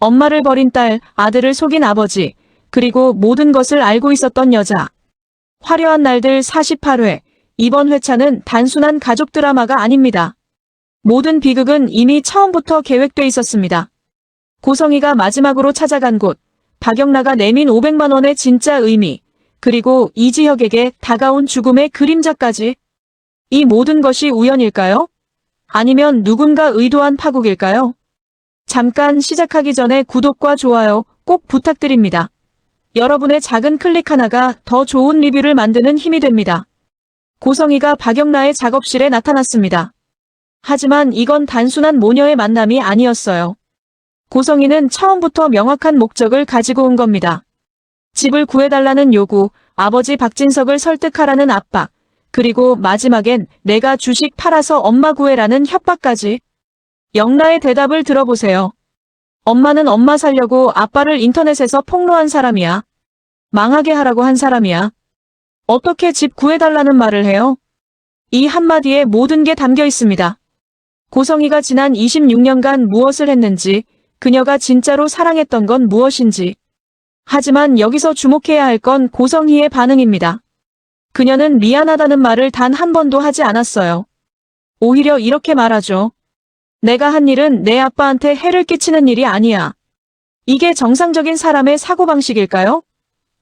엄마를 버린 딸, 아들을 속인 아버지, 그리고 모든 것을 알고 있었던 여자. 화려한 날들 48회. 이번 회차는 단순한 가족 드라마가 아닙니다. 모든 비극은 이미 처음부터 계획돼 있었습니다. 고성이가 마지막으로 찾아간 곳, 박영라가 내민 500만 원의 진짜 의미, 그리고 이지혁에게 다가온 죽음의 그림자까지. 이 모든 것이 우연일까요? 아니면 누군가 의도한 파국일까요? 잠깐 시작하기 전에 구독과 좋아요 꼭 부탁드립니다. 여러분의 작은 클릭 하나가 더 좋은 리뷰를 만드는 힘이 됩니다. 고성이가 박영라의 작업실에 나타났습니다. 하지만 이건 단순한 모녀의 만남이 아니었어요. 고성이는 처음부터 명확한 목적을 가지고 온 겁니다. 집을 구해달라는 요구, 아버지 박진석을 설득하라는 압박, 그리고 마지막엔 내가 주식 팔아서 엄마 구해라는 협박까지. 영라의 대답을 들어보세요. 엄마는 엄마 살려고 아빠를 인터넷에서 폭로한 사람이야. 망하게 하라고 한 사람이야. 어떻게 집 구해달라는 말을 해요? 이 한마디에 모든 게 담겨 있습니다. 고성이가 지난 26년간 무엇을 했는지, 그녀가 진짜로 사랑했던 건 무엇인지. 하지만 여기서 주목해야 할 건 고성희의 반응입니다. 그녀는 미안하다는 말을 단 한 번도 하지 않았어요. 오히려 이렇게 말하죠. 내가 한 일은 내 아빠한테 해를 끼치는 일이 아니야. 이게 정상적인 사람의 사고방식일까요?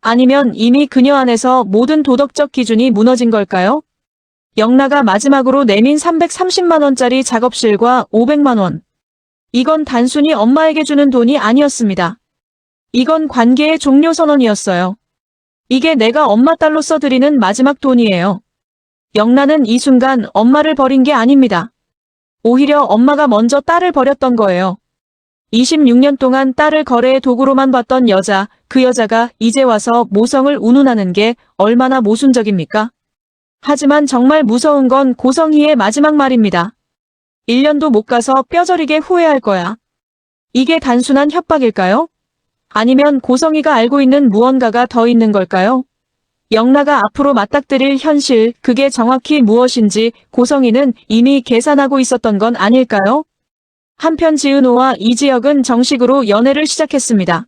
아니면 이미 그녀 안에서 모든 도덕적 기준이 무너진 걸까요? 영라가 마지막으로 내민 330만 원짜리 작업실과 500만 원. 이건 단순히 엄마에게 주는 돈이 아니었습니다. 이건 관계의 종료 선언이었어요. 이게 내가 엄마 딸로서 드리는 마지막 돈이에요. 영라는 이 순간 엄마를 버린 게 아닙니다. 오히려 엄마가 먼저 딸을 버렸던 거예요. 26년 동안 딸을 거래의 도구로만 봤던 여자, 그 여자가 이제 와서 모성을 운운하는 게 얼마나 모순적입니까? 하지만 정말 무서운 건 고성희의 마지막 말입니다. 1년도 못 가서 뼈저리게 후회할 거야. 이게 단순한 협박일까요? 아니면 고성희가 알고 있는 무언가가 더 있는 걸까요? 영라가 앞으로 맞닥뜨릴 현실, 그게 정확히 무엇인지 고성희는 이미 계산하고 있었던 건 아닐까요? 한편 지은호와 이지혁은 정식으로 연애를 시작했습니다.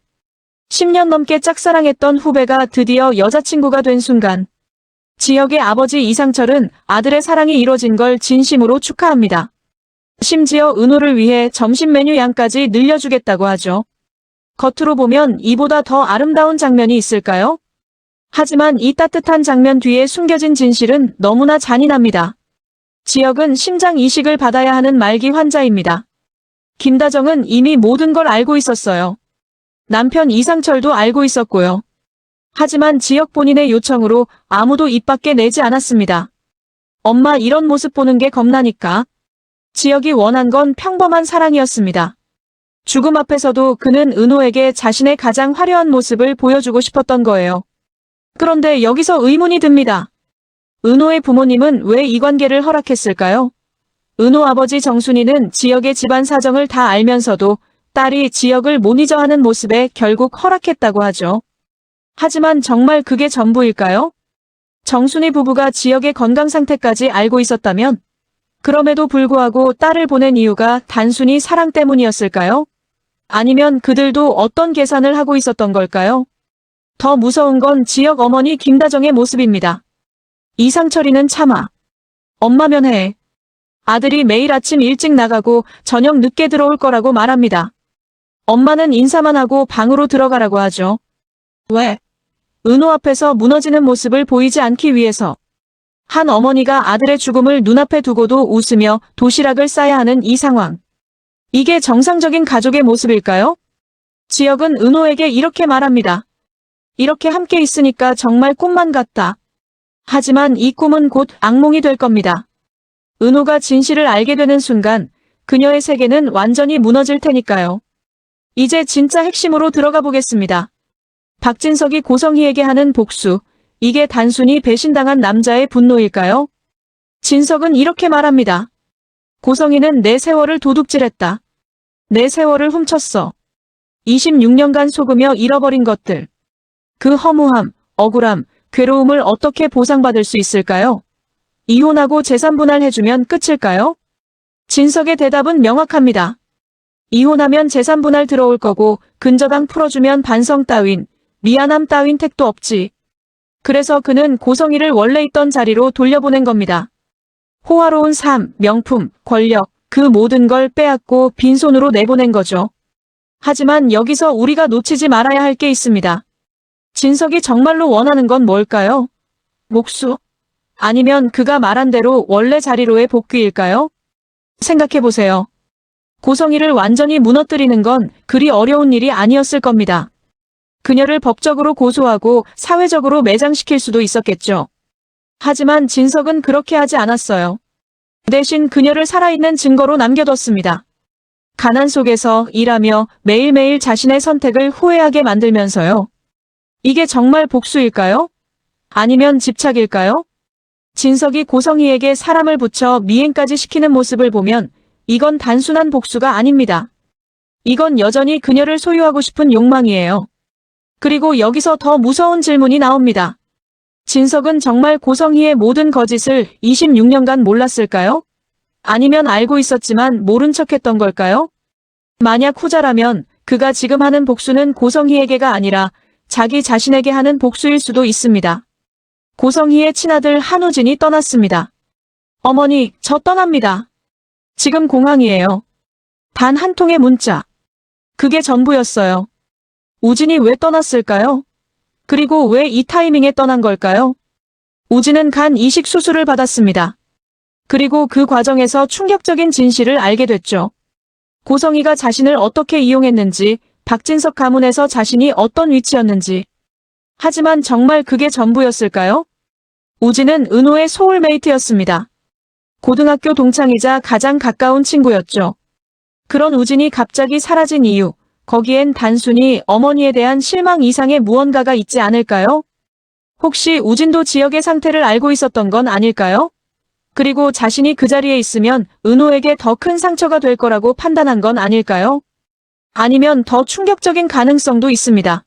10년 넘게 짝사랑했던 후배가 드디어 여자친구가 된 순간, 지혁의 아버지 이상철은 아들의 사랑이 이뤄진 걸 진심으로 축하합니다. 심지어 은호를 위해 점심 메뉴 양까지 늘려주겠다고 하죠. 겉으로 보면 이보다 더 아름다운 장면이 있을까요? 하지만 이 따뜻한 장면 뒤에 숨겨진 진실은 너무나 잔인합니다. 지혁은 심장 이식을 받아야 하는 말기 환자입니다. 김다정은 이미 모든 걸 알고 있었어요. 남편 이상철도 알고 있었고요. 하지만 지혁 본인의 요청으로 아무도 입 밖에 내지 않았습니다. 엄마 이런 모습 보는 게 겁나니까. 지혁이 원한 건 평범한 사랑이었습니다. 죽음 앞에서도 그는 은호에게 자신의 가장 화려한 모습을 보여주고 싶었던 거예요. 그런데 여기서 의문이 듭니다. 은호의 부모님은 왜 이 관계를 허락했을까요? 은호 아버지 정순이는 지혁의 집안 사정을 다 알면서도 딸이 지혁을 모니저하는 모습에 결국 허락했다고 하죠. 하지만 정말 그게 전부일까요? 정순이 부부가 지혁의 건강 상태까지 알고 있었다면? 그럼에도 불구하고 딸을 보낸 이유가 단순히 사랑 때문이었을까요? 아니면 그들도 어떤 계산을 하고 있었던 걸까요? 더 무서운 건 지혁 어머니 김다정의 모습입니다. 이상철이는 차마. 엄마면 해. 아들이 매일 아침 일찍 나가고 저녁 늦게 들어올 거라고 말합니다. 엄마는 인사만 하고 방으로 들어가라고 하죠. 왜? 은호 앞에서 무너지는 모습을 보이지 않기 위해서. 한 어머니가 아들의 죽음을 눈앞에 두고도 웃으며 도시락을 싸야 하는 이 상황. 이게 정상적인 가족의 모습일까요? 지혁은 은호에게 이렇게 말합니다. 이렇게 함께 있으니까 정말 꿈만 같다. 하지만 이 꿈은 곧 악몽이 될 겁니다. 은호가 진실을 알게 되는 순간 그녀의 세계는 완전히 무너질 테니까요. 이제 진짜 핵심으로 들어가 보겠습니다. 박진석이 고성희에게 하는 복수, 이게 단순히 배신당한 남자의 분노일까요? 진석은 이렇게 말합니다. 고성희는 내 세월을 도둑질했다. 내 세월을 훔쳤어. 26년간 속으며 잃어버린 것들. 그 허무함, 억울함, 괴로움을 어떻게 보상받을 수 있을까요? 이혼하고 재산 분할해주면 끝일까요? 진석의 대답은 명확합니다. 이혼하면 재산 분할 들어올 거고 근저당 풀어주면 반성 따윈, 미안함 따윈 택도 없지. 그래서 그는 고성이를 원래 있던 자리로 돌려보낸 겁니다. 호화로운 삶, 명품, 권력, 그 모든 걸 빼앗고 빈손으로 내보낸 거죠. 하지만 여기서 우리가 놓치지 말아야 할 게 있습니다. 진석이 정말로 원하는 건 뭘까요? 목수? 아니면 그가 말한 대로 원래 자리로의 복귀일까요? 생각해보세요. 고성이를 완전히 무너뜨리는 건 그리 어려운 일이 아니었을 겁니다. 그녀를 법적으로 고소하고 사회적으로 매장시킬 수도 있었겠죠. 하지만 진석은 그렇게 하지 않았어요. 대신 그녀를 살아있는 증거로 남겨뒀습니다. 가난 속에서 일하며 매일매일 자신의 선택을 후회하게 만들면서요. 이게 정말 복수일까요? 아니면 집착일까요? 진석이 고성이에게 사람을 붙여 미행까지 시키는 모습을 보면 이건 단순한 복수가 아닙니다. 이건 여전히 그녀를 소유하고 싶은 욕망이에요. 그리고 여기서 더 무서운 질문이 나옵니다. 진석은 정말 고성희의 모든 거짓을 26년간 몰랐을까요? 아니면 알고 있었지만 모른 척했던 걸까요? 만약 후자라면 그가 지금 하는 복수는 고성희에게가 아니라 자기 자신에게 하는 복수일 수도 있습니다. 고성희의 친아들 한우진이 떠났습니다. 어머니, 저 떠납니다. 지금 공항이에요. 단 한 통의 문자. 그게 전부였어요. 우진이 왜 떠났을까요? 그리고 왜 이 타이밍에 떠난 걸까요? 우진은 간 이식 수술을 받았습니다. 그리고 그 과정에서 충격적인 진실을 알게 됐죠. 고성희가 자신을 어떻게 이용했는지, 박진석 가문에서 자신이 어떤 위치였는지. 하지만 정말 그게 전부였을까요? 우진은 은호의 소울메이트였습니다. 고등학교 동창이자 가장 가까운 친구였죠. 그런 우진이 갑자기 사라진 이유, 거기엔 단순히 어머니에 대한 실망 이상의 무언가가 있지 않을까요? 혹시 우진도 지역의 상태를 알고 있었던 건 아닐까요? 그리고 자신이 그 자리에 있으면 은호에게 더 큰 상처가 될 거라고 판단한 건 아닐까요? 아니면 더 충격적인 가능성도 있습니다.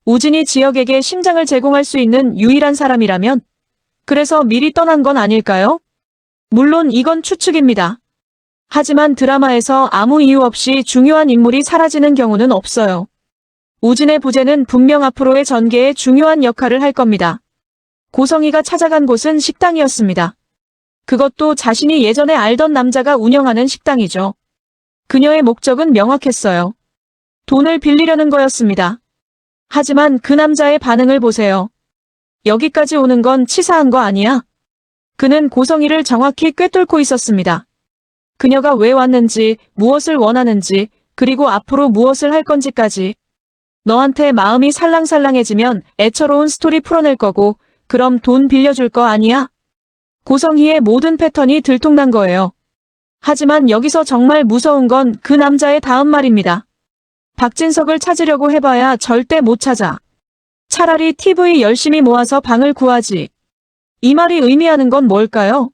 우진이 지역에게 심장을 제공할 수 있는 유일한 사람이라면 그래서 미리 떠난 건 아닐까요? 물론 이건 추측입니다. 하지만 드라마에서 아무 이유 없이 중요한 인물이 사라지는 경우는 없어요. 우진의 부재는 분명 앞으로의 전개에 중요한 역할을 할 겁니다. 고성희가 찾아간 곳은 식당이었습니다. 그것도 자신이 예전에 알던 남자가 운영하는 식당이죠. 그녀의 목적은 명확했어요. 돈을 빌리려는 거였습니다. 하지만 그 남자의 반응을 보세요. 여기까지 오는 건 치사한 거 아니야? 그는 고성희를 정확히 꿰뚫고 있었습니다. 그녀가 왜 왔는지, 무엇을 원하는지, 그리고 앞으로 무엇을 할 건지까지. 너한테 마음이 살랑살랑해지면 애처로운 스토리 풀어낼 거고, 그럼 돈 빌려줄 거 아니야? 고성희의 모든 패턴이 들통난 거예요. 하지만 여기서 정말 무서운 건 그 남자의 다음 말입니다. 박진석을 찾으려고 해봐야 절대 못 찾아. 차라리 TV 열심히 모아서 방을 구하지. 이 말이 의미하는 건 뭘까요?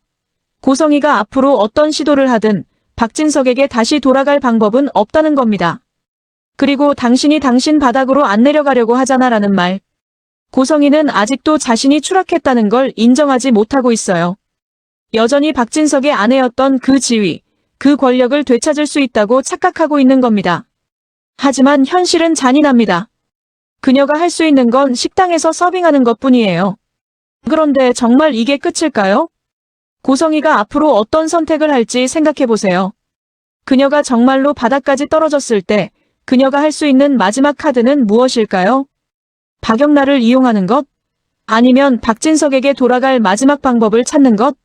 고성희가 앞으로 어떤 시도를 하든 박진석에게 다시 돌아갈 방법은 없다는 겁니다. 그리고 당신이 당신 바닥으로 안 내려가려고 하잖아라는 말. 고성희는 아직도 자신이 추락했다는 걸 인정하지 못하고 있어요. 여전히 박진석의 아내였던 그 지위, 그 권력을 되찾을 수 있다고 착각하고 있는 겁니다. 하지만 현실은 잔인합니다. 그녀가 할 수 있는 건 식당에서 서빙하는 것뿐이에요. 그런데 정말 이게 끝일까요? 고성희가 앞으로 어떤 선택을 할지 생각해보세요. 그녀가 정말로 바닥까지 떨어졌을 때 그녀가 할 수 있는 마지막 카드는 무엇일까요? 박영란을 이용하는 것? 아니면 박진석에게 돌아갈 마지막 방법을 찾는 것?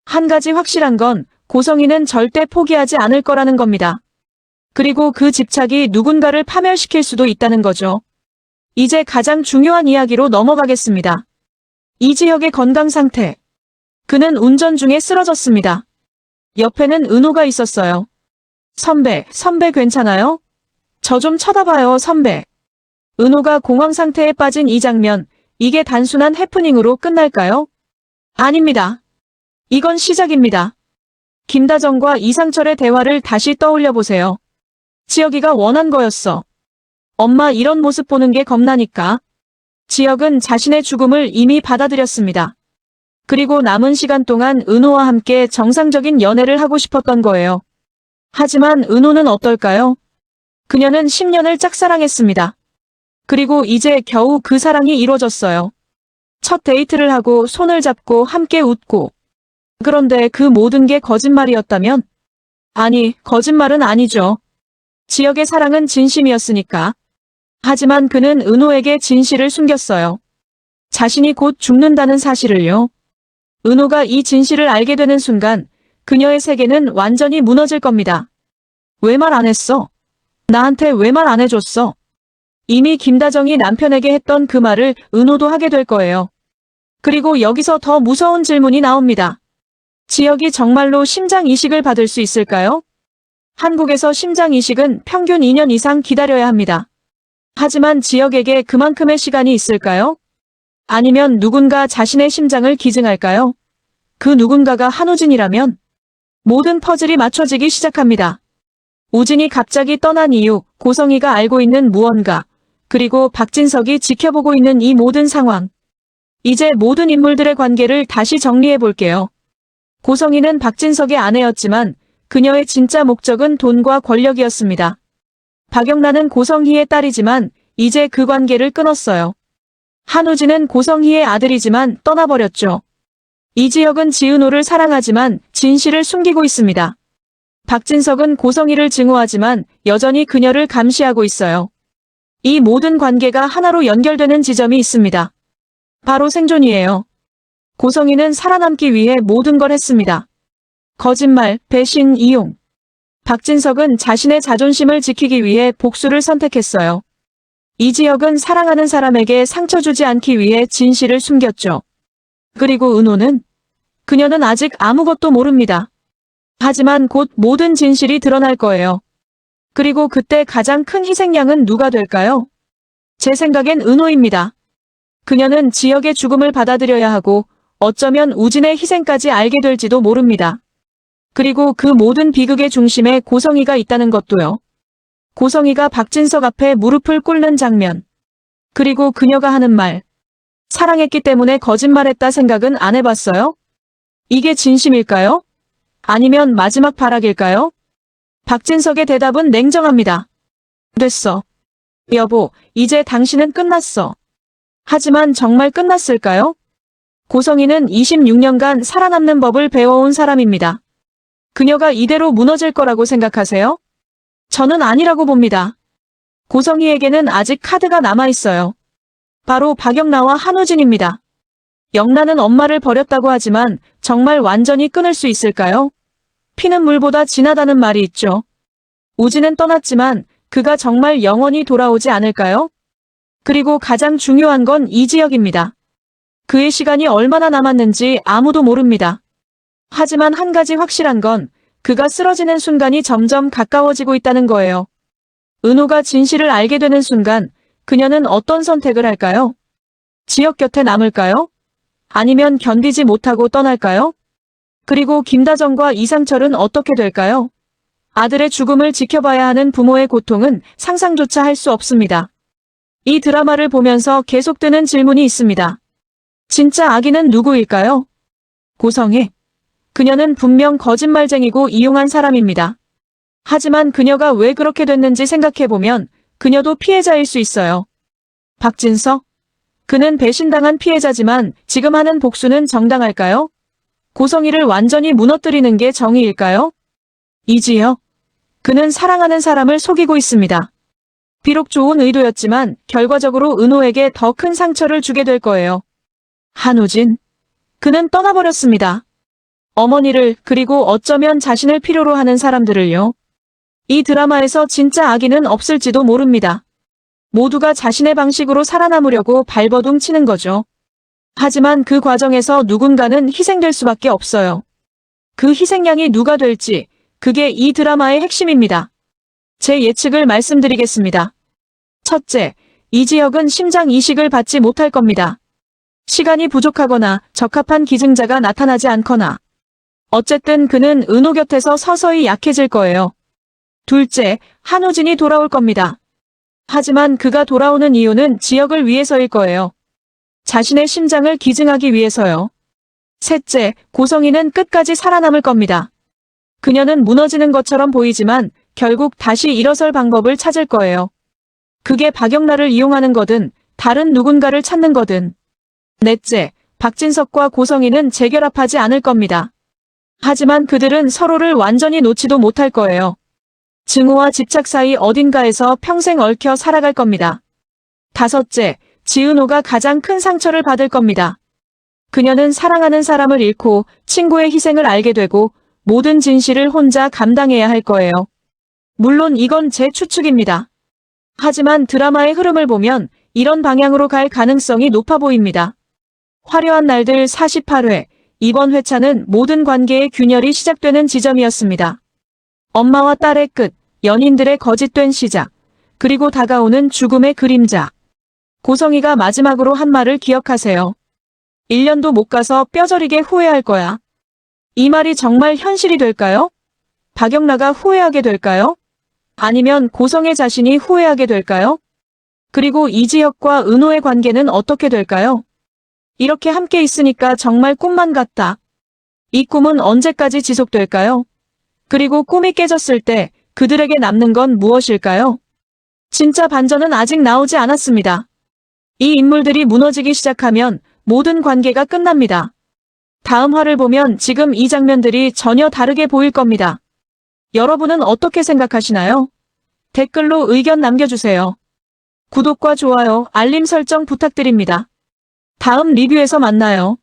한 가지 확실한 건 고성희는 절대 포기하지 않을 거라는 겁니다. 그리고 그 집착이 누군가를 파멸시킬 수도 있다는 거죠. 이제 가장 중요한 이야기로 넘어가겠습니다. 이지혁의 건강 상태. 그는 운전 중에 쓰러졌습니다. 옆에는 은호가 있었어요. 선배 괜찮아요? 저 좀 쳐다봐요, 선배. 은호가 공황 상태에 빠진 이 장면, 이게 단순한 해프닝으로 끝날까요? 아닙니다. 이건 시작입니다. 김다정과 이상철의 대화를 다시 떠올려 보세요. 지혁이가 원한 거였어. 엄마 이런 모습 보는 게 겁나니까. 지혁은 자신의 죽음을 이미 받아들였습니다. 그리고 남은 시간 동안 은호와 함께 정상적인 연애를 하고 싶었던 거예요. 하지만 은호는 어떨까요? 그녀는 10년을 짝사랑했습니다. 그리고 이제 겨우 그 사랑이 이루어졌어요. 첫 데이트를 하고 손을 잡고 함께 웃고. 그런데 그 모든 게 거짓말이었다면? 아니, 거짓말은 아니죠. 지역의 사랑은 진심이었으니까. 하지만 그는 은호에게 진실을 숨겼어요. 자신이 곧 죽는다는 사실을요. 은호가 이 진실을 알게 되는 순간 그녀의 세계는 완전히 무너질 겁니다. 왜 말 안 했어? 나한테 왜 말 안 해줬어? 이미 김다정이 남편에게 했던 그 말을 은호도 하게 될 거예요. 그리고 여기서 더 무서운 질문이 나옵니다. 지역이 정말로 심장 이식을 받을 수 있을까요? 한국에서 심장 이식은 평균 2년 이상 기다려야 합니다. 하지만 지역에게 그만큼의 시간이 있을까요? 아니면 누군가 자신의 심장을 기증할까요? 그 누군가가 한우진이라면 모든 퍼즐이 맞춰지기 시작합니다. 우진이 갑자기 떠난 이유, 고성이가 알고 있는 무언가, 그리고 박진석이 지켜보고 있는 이 모든 상황. 이제 모든 인물들의 관계를 다시 정리해 볼게요. 고성이는 박진석의 아내였지만 그녀의 진짜 목적은 돈과 권력이었습니다. 박영란은 고성희의 딸이지만 이제 그 관계를 끊었어요. 한우진은 고성희의 아들이지만 떠나버렸죠. 이지혁은 지은호를 사랑하지만 진실을 숨기고 있습니다. 박진석은 고성희를 증오하지만 여전히 그녀를 감시하고 있어요. 이 모든 관계가 하나로 연결되는 지점이 있습니다. 바로 생존이에요. 고성희는 살아남기 위해 모든 걸 했습니다. 거짓말, 배신, 이용. 박진석은 자신의 자존심을 지키기 위해 복수를 선택했어요. 이지혁은 사랑하는 사람에게 상처 주지 않기 위해 진실을 숨겼죠. 그리고 은호는? 그녀는 아직 아무것도 모릅니다. 하지만 곧 모든 진실이 드러날 거예요. 그리고 그때 가장 큰 희생양은 누가 될까요? 제 생각엔 은호입니다. 그녀는 지역의 죽음을 받아들여야 하고 어쩌면 우진의 희생까지 알게 될지도 모릅니다. 그리고 그 모든 비극의 중심에 고성희가 있다는 것도요. 고성희가 박진석 앞에 무릎을 꿇는 장면. 그리고 그녀가 하는 말. 사랑했기 때문에 거짓말했다 생각은 안 해봤어요? 이게 진심일까요? 아니면 마지막 발악일까요? 박진석의 대답은 냉정합니다. 됐어. 여보, 이제 당신은 끝났어. 하지만 정말 끝났을까요? 고성희는 26년간 살아남는 법을 배워온 사람입니다. 그녀가 이대로 무너질 거라고 생각하세요? 저는 아니라고 봅니다. 고성희에게는 아직 카드가 남아있어요. 바로 박영란와 한우진입니다. 영란은 엄마를 버렸다고 하지만 정말 완전히 끊을 수 있을까요? 피는 물보다 진하다는 말이 있죠. 우진은 떠났지만 그가 정말 영원히 돌아오지 않을까요? 그리고 가장 중요한 건 이지혁입니다. 그의 시간이 얼마나 남았는지 아무도 모릅니다. 하지만 한 가지 확실한 건 그가 쓰러지는 순간이 점점 가까워지고 있다는 거예요. 은호가 진실을 알게 되는 순간 그녀는 어떤 선택을 할까요? 지역 곁에 남을까요? 아니면 견디지 못하고 떠날까요? 그리고 김다정과 이상철은 어떻게 될까요? 아들의 죽음을 지켜봐야 하는 부모의 고통은 상상조차 할 수 없습니다. 이 드라마를 보면서 계속되는 질문이 있습니다. 진짜 아기는 누구일까요? 고성희. 그녀는 분명 거짓말쟁이고 이용한 사람입니다. 하지만 그녀가 왜 그렇게 됐는지 생각해보면 그녀도 피해자일 수 있어요. 박진석? 그는 배신당한 피해자지만 지금 하는 복수는 정당할까요? 고성희를 완전히 무너뜨리는 게 정의일까요? 이지혁? 그는 사랑하는 사람을 속이고 있습니다. 비록 좋은 의도였지만 결과적으로 은호에게 더 큰 상처를 주게 될 거예요. 한우진? 그는 떠나버렸습니다. 어머니를 그리고 어쩌면 자신을 필요로 하는 사람들을요. 이 드라마에서 진짜 아기는 없을지도 모릅니다. 모두가 자신의 방식으로 살아남으려고 발버둥 치는 거죠. 하지만 그 과정에서 누군가는 희생될 수밖에 없어요. 그 희생양이 누가 될지 그게 이 드라마의 핵심입니다. 제 예측을 말씀드리겠습니다. 첫째, 이지혁은 심장 이식을 받지 못할 겁니다. 시간이 부족하거나 적합한 기증자가 나타나지 않거나 어쨌든 그는 은호 곁에서 서서히 약해질 거예요. 둘째, 한우진이 돌아올 겁니다. 하지만 그가 돌아오는 이유는 지역을 위해서일 거예요. 자신의 심장을 기증하기 위해서요. 셋째, 고성희는 끝까지 살아남을 겁니다. 그녀는 무너지는 것처럼 보이지만 결국 다시 일어설 방법을 찾을 거예요. 그게 박영란을 이용하는 거든 다른 누군가를 찾는 거든. 넷째, 박진석과 고성희는 재결합하지 않을 겁니다. 하지만 그들은 서로를 완전히 놓지도 못할 거예요. 증오와 집착 사이 어딘가에서 평생 얽혀 살아갈 겁니다. 다섯째, 지은호가 가장 큰 상처를 받을 겁니다. 그녀는 사랑하는 사람을 잃고 친구의 희생을 알게 되고 모든 진실을 혼자 감당해야 할 거예요. 물론 이건 제 추측입니다. 하지만 드라마의 흐름을 보면 이런 방향으로 갈 가능성이 높아 보입니다. 화려한 날들 48회, 이번 회차는 모든 관계의 균열이 시작되는 지점이었습니다. 엄마와 딸의 끝, 연인들의 거짓된 시작, 그리고 다가오는 죽음의 그림자. 고성희가 마지막으로 한 말을 기억하세요. 1년도 못 가서 뼈저리게 후회할 거야. 이 말이 정말 현실이 될까요? 박영란가 후회하게 될까요? 아니면 고성의 자신이 후회하게 될까요? 그리고 이지혁과 은호의 관계는 어떻게 될까요? 이렇게 함께 있으니까 정말 꿈만 같다. 이 꿈은 언제까지 지속될까요? 그리고 꿈이 깨졌을 때 그들에게 남는 건 무엇일까요? 진짜 반전은 아직 나오지 않았습니다. 이 인물들이 무너지기 시작하면 모든 관계가 끝납니다. 다음 화를 보면 지금 이 장면들이 전혀 다르게 보일 겁니다. 여러분은 어떻게 생각하시나요? 댓글로 의견 남겨주세요. 구독과 좋아요, 알림 설정 부탁드립니다. 다음 리뷰에서 만나요.